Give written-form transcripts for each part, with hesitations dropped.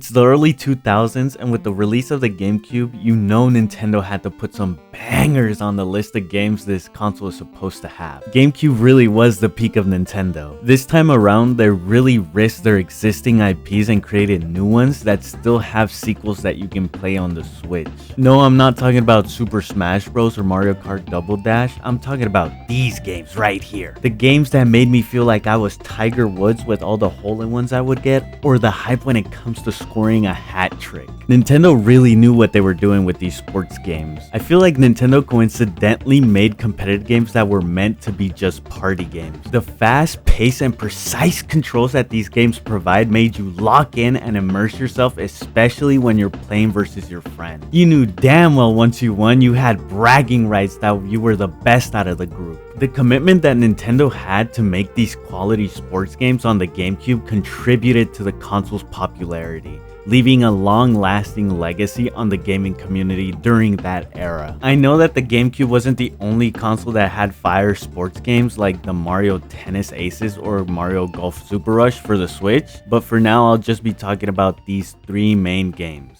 It's the early 2000s, and with the release of the GameCube, you know Nintendo had to put some bangers on the list of games this console is supposed to have. GameCube really was the peak of Nintendo. This time around, they really risked their existing IPs and created new ones that still have sequels that you can play on the Switch. No, I'm not talking about Super Smash Bros. Or Mario Kart Double Dash, I'm talking about these games right here. The games that made me feel like I was Tiger Woods with all the hole-in-ones I would get, or the hype when it comes to scoring a hat trick. Nintendo really knew what they were doing with these sports games. I feel like Nintendo coincidentally made competitive games that were meant to be just party games. The fast pace and precise controls that these games provide made you lock in and immerse yourself, especially when you're playing versus your friend. You knew damn well once you won, you had bragging rights that you were the best out of the group. The commitment that Nintendo had to make these quality sports games on the GameCube contributed to the console's popularity, leaving a long-lasting legacy on the gaming community during that era. I know that the GameCube wasn't the only console that had fire sports games like the Mario Tennis Aces or Mario Golf Super Rush for the Switch, but for now I'll just be talking about these three main games.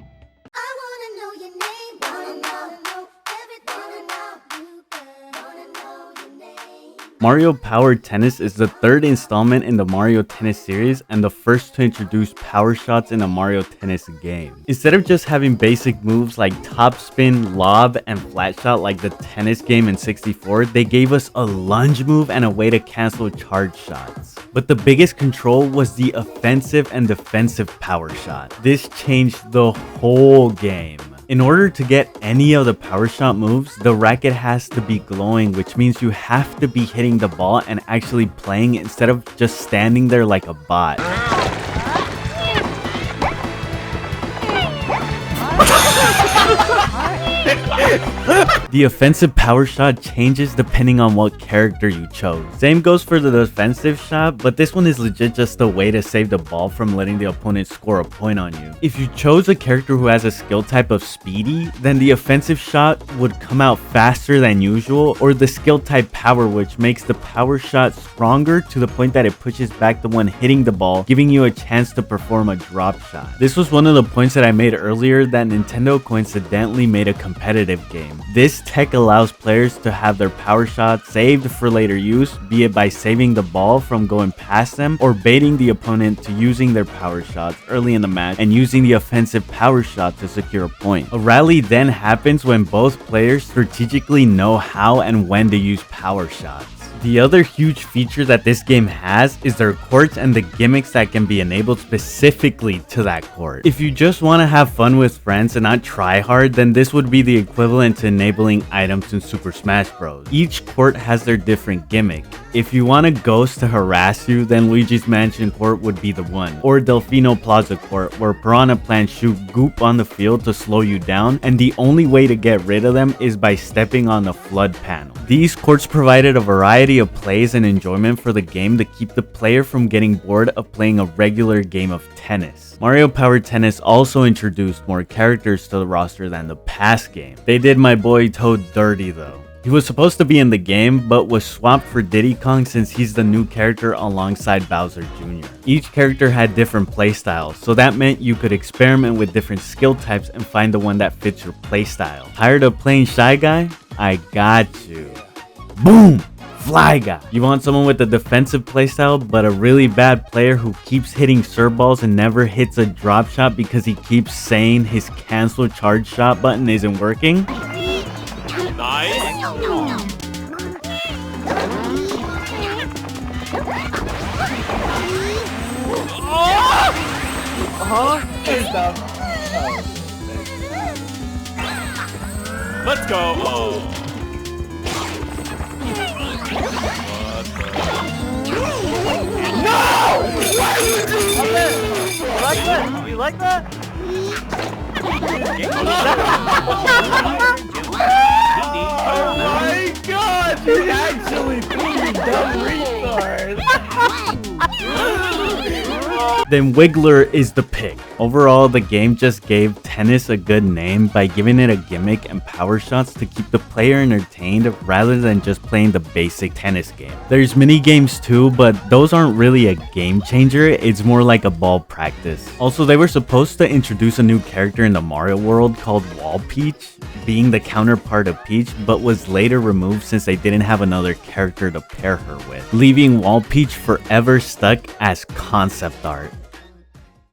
Mario Power Tennis is the third installment in the Mario Tennis series and the first to introduce power shots in a Mario Tennis game. Instead of just having basic moves like top spin, lob, and flat shot like the tennis game in 64, they gave us a lunge move and a way to cancel charge shots. But the biggest control was the offensive and defensive power shot. This changed the whole game. In order to get any of the power shot moves, the racket has to be glowing, which means you have to be hitting the ball and actually playing instead of just standing there like a bot. The offensive power shot changes depending on what character you chose. Same goes for the defensive shot, but this one is legit just a way to save the ball from letting the opponent score a point on you. If you chose a character who has a skill type of speedy, then the offensive shot would come out faster than usual, or the skill type power, which makes the power shot stronger to the point that it pushes back the one hitting the ball, giving you a chance to perform a drop shot. This was one of the points that I made earlier, that Nintendo coincidentally made a competitive game. This tech allows players to have their power shots saved for later use, be it by saving the ball from going past them or baiting the opponent to using their power shots early in the match and using the offensive power shot to secure a point. A rally then happens when both players strategically know how and when to use power shots. The other huge feature that this game has is their courts and the gimmicks that can be enabled specifically to that court. If you just want to have fun with friends and not try hard, then this would be the equivalent to enabling items in Super Smash Bros. Each court has their different gimmick. If you want a ghost to harass you, then Luigi's Mansion Court would be the one. Or Delfino Plaza Court, where piranha plants shoot goop on the field to slow you down, and the only way to get rid of them is by stepping on the flood panel. These courts provided a variety of plays and enjoyment for the game to keep the player from getting bored of playing a regular game of tennis. Mario Power Tennis also introduced more characters to the roster than the past game. They did my boy Toad dirty though. He was supposed to be in the game, but was swapped for Diddy Kong since he's the new character alongside Bowser Jr. Each character had different playstyles, so that meant you could experiment with different skill types and find the one that fits your playstyle. Tired of playing Shy Guy? I got you. Boom! Fly Guy. You want someone with a defensive playstyle but a really bad player who keeps hitting serve balls and never hits a drop shot because he keeps saying his cancel charge shot button isn't working? Nice. Let's go. Oh. No! Why are you doing that? You like that? You like that? Oh my god! He actually threw me Then Wiggler is the pick. Overall, the game just gave tennis a good name by giving it a gimmick and power shots to keep the player entertained rather than just playing the basic tennis game. There's mini games too, but those aren't really a game changer, it's more like a ball practice. Also, they were supposed to introduce a new character in the Mario world called Wall Peach, being the counterpart of Peach, but was later removed since they didn't have another character to pair her with, leaving Wall Peach forever stuck as concept art.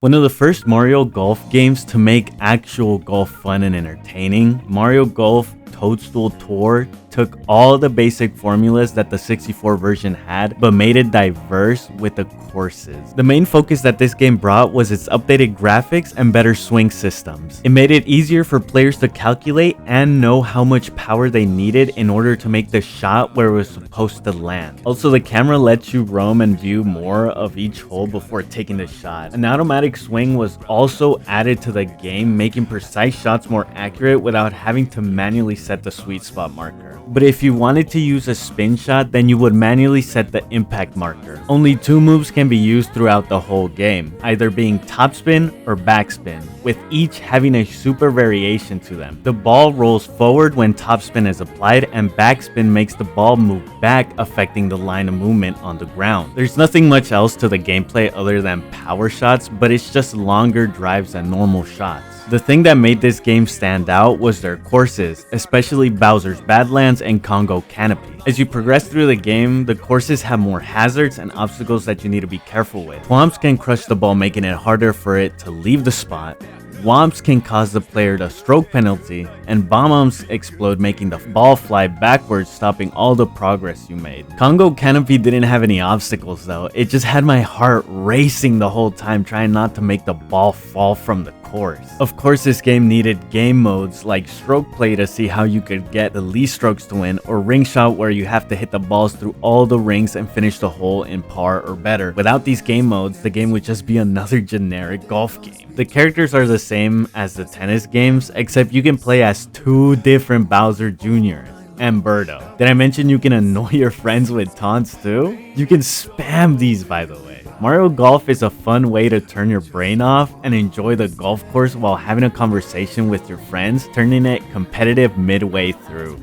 One of the first Mario Golf games to make actual golf fun and entertaining, Mario Golf Toadstool Tour took all the basic formulas that the 64 version had, but made it diverse with the courses. The main focus that this game brought was its updated graphics and better swing systems. It made it easier for players to calculate and know how much power they needed in order to make the shot where it was supposed to land. Also, the camera lets you roam and view more of each hole before taking the shot. An automatic swing was also added to the game, making precise shots more accurate without having to manually set the sweet spot marker. But if you wanted to use a spin shot, then you would manually set the impact marker. Only 2 moves can be used throughout the whole game, either being topspin or backspin, with each having a super variation to them. The ball rolls forward when topspin is applied, and backspin makes the ball move back, affecting the line of movement on the ground. There's nothing much else to the gameplay other than power shots, but it's just longer drives than normal shots. The thing that made this game stand out was their courses, especially Bowser's Badlands and Congo Canopy. As you progress through the game, the courses have more hazards and obstacles that you need to be careful with. Thwomps can crush the ball, making it harder for it to leave the spot. Womps can cause the player a stroke penalty, and Bomb-Omps explode, making the ball fly backwards, stopping all the progress you made. Congo Canopy didn't have any obstacles though, it just had my heart racing the whole time trying not to make the ball fall from the course. Of course, this game needed game modes like Stroke Play to see how you could get the least strokes to win, or Ring Shot where you have to hit the balls through all the rings and finish the hole in par or better. Without these game modes, the game would just be another generic golf game. The characters are the same as the tennis games, except you can play as 2 different Bowser Jr.'s and Birdo. Did I mention you can annoy your friends with taunts too? You can spam these, by the way. Mario Golf is a fun way to turn your brain off and enjoy the golf course while having a conversation with your friends, turning it competitive midway through.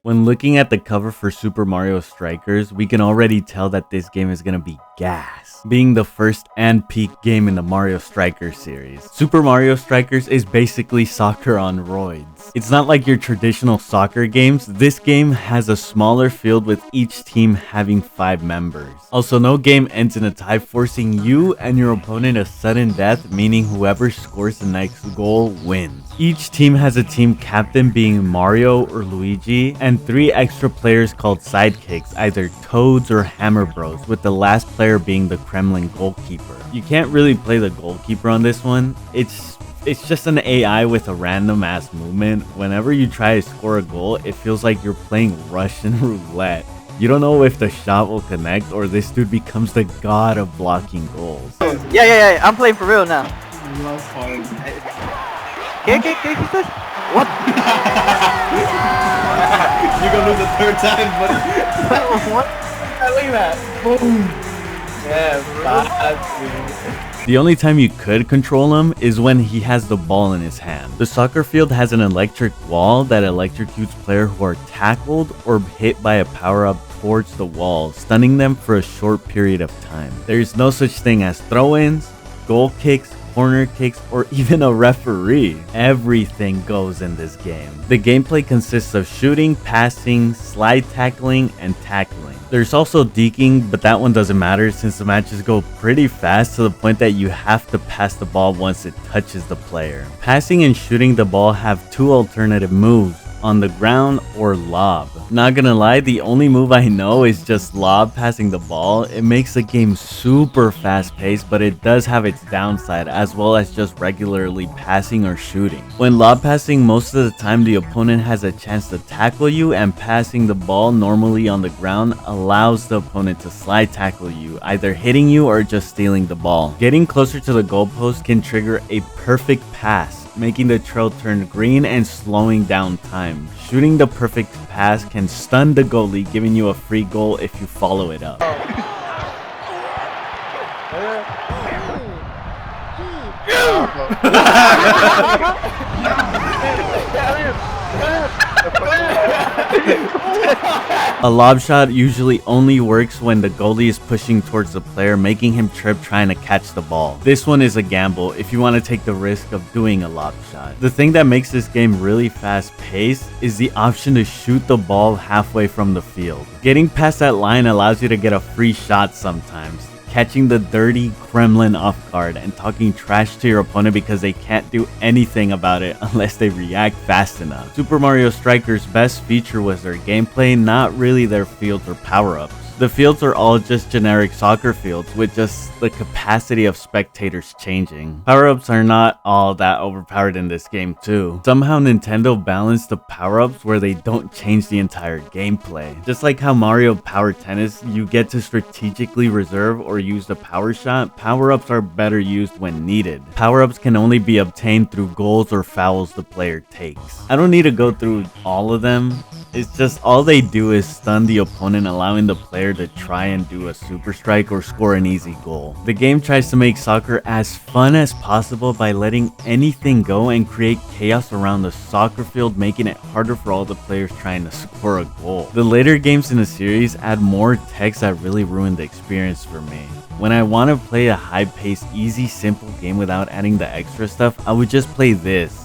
When looking at the cover for Super Mario Strikers, we can already tell that this game is gonna be gas, being the first and peak game in the Mario Strikers series. Super Mario Strikers is basically soccer on roids. It's not like your traditional soccer games. This game has a smaller field with each team having 5 members. Also, no game ends in a tie, forcing you and your opponent a sudden death, meaning whoever scores the next goal wins. Each team has a team captain, being Mario or Luigi, and 3 extra players called sidekicks, either Toads or Hammer Bros, with the last player being the Kremlin goalkeeper. You can't really play the goalkeeper on this one. It's just an AI with a random ass movement. Whenever you try to score a goal, it feels like you're playing Russian roulette. You don't know if the shot will connect or this dude becomes the god of blocking goals. Yeah, I'm playing for real now. Okay, what? You're gonna lose the 3rd time, buddy. What? Look at that. Boom. Yeah, The only time you could control him is when he has the ball in his hand. The soccer field has an electric wall that electrocutes players who are tackled or hit by a power-up towards the wall, stunning them for a short period of time. There is no such thing as throw-ins, goal kicks, corner kicks, or even a referee. Everything goes in this game. The gameplay consists of shooting, passing, slide tackling, and tackling. There's also deking, but that one doesn't matter since the matches go pretty fast to the point that you have to pass the ball once it touches the player. Passing and shooting the ball have 2 alternative moves: on the ground or lob. Not gonna lie, the only move I know is just lob passing the ball. It makes the game super fast paced, but it does have its downside, as well as just regularly passing or shooting. When lob passing, most of the time the opponent has a chance to tackle you, and passing the ball normally on the ground allows the opponent to slide tackle you, either hitting you or just stealing the ball. Getting closer to the goalpost can trigger a perfect pass, making the trail turn green and slowing down time. Shooting the perfect pass can stun the goalie, giving you a free goal if you follow it up. A lob shot usually only works when the goalie is pushing towards the player, making him trip trying to catch the ball. This one is a gamble if you want to take the risk of doing a lob shot. The thing that makes this game really fast paced is the option to shoot the ball halfway from the field. Getting past that line allows you to get a free shot sometimes, catching the dirty Kremlin off guard and talking trash to your opponent because they can't do anything about it unless they react fast enough. Super Mario Strikers' best feature was their gameplay, not really their fields or power-ups. The fields are all just generic soccer fields with just the capacity of spectators changing. Power-ups are not all that overpowered in this game too. Somehow Nintendo balanced the power-ups where they don't change the entire gameplay. Just like how Mario Power Tennis, you get to strategically reserve or use the power shot, power-ups are better used when needed. Power-ups can only be obtained through goals or fouls the player takes. I don't need to go through all of them. It's just all they do is stun the opponent, allowing the player to try and do a super strike or score an easy goal. The game tries to make soccer as fun as possible by letting anything go and create chaos around the soccer field, making it harder for all the players trying to score a goal. The later games in the series add more text that really ruined the experience for me. When I want to play a high-paced, easy, simple game without adding the extra stuff, I would just play this.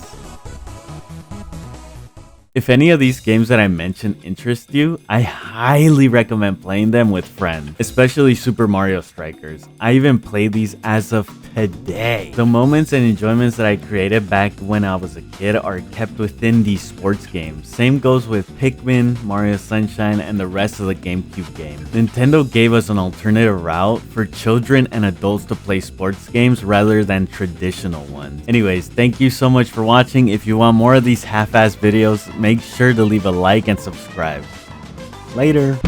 If any of these games that I mentioned interest you, I highly recommend playing them with friends, especially Super Mario Strikers. I even played these as of today. The moments and enjoyments that I created back when I was a kid are kept within these sports games. Same goes with Pikmin, Mario Sunshine, and the rest of the GameCube games. Nintendo gave us an alternative route for children and adults to play sports games rather than traditional ones. Anyways, thank you so much for watching. If you want more of these half-ass videos, make sure to leave a like and subscribe. Later.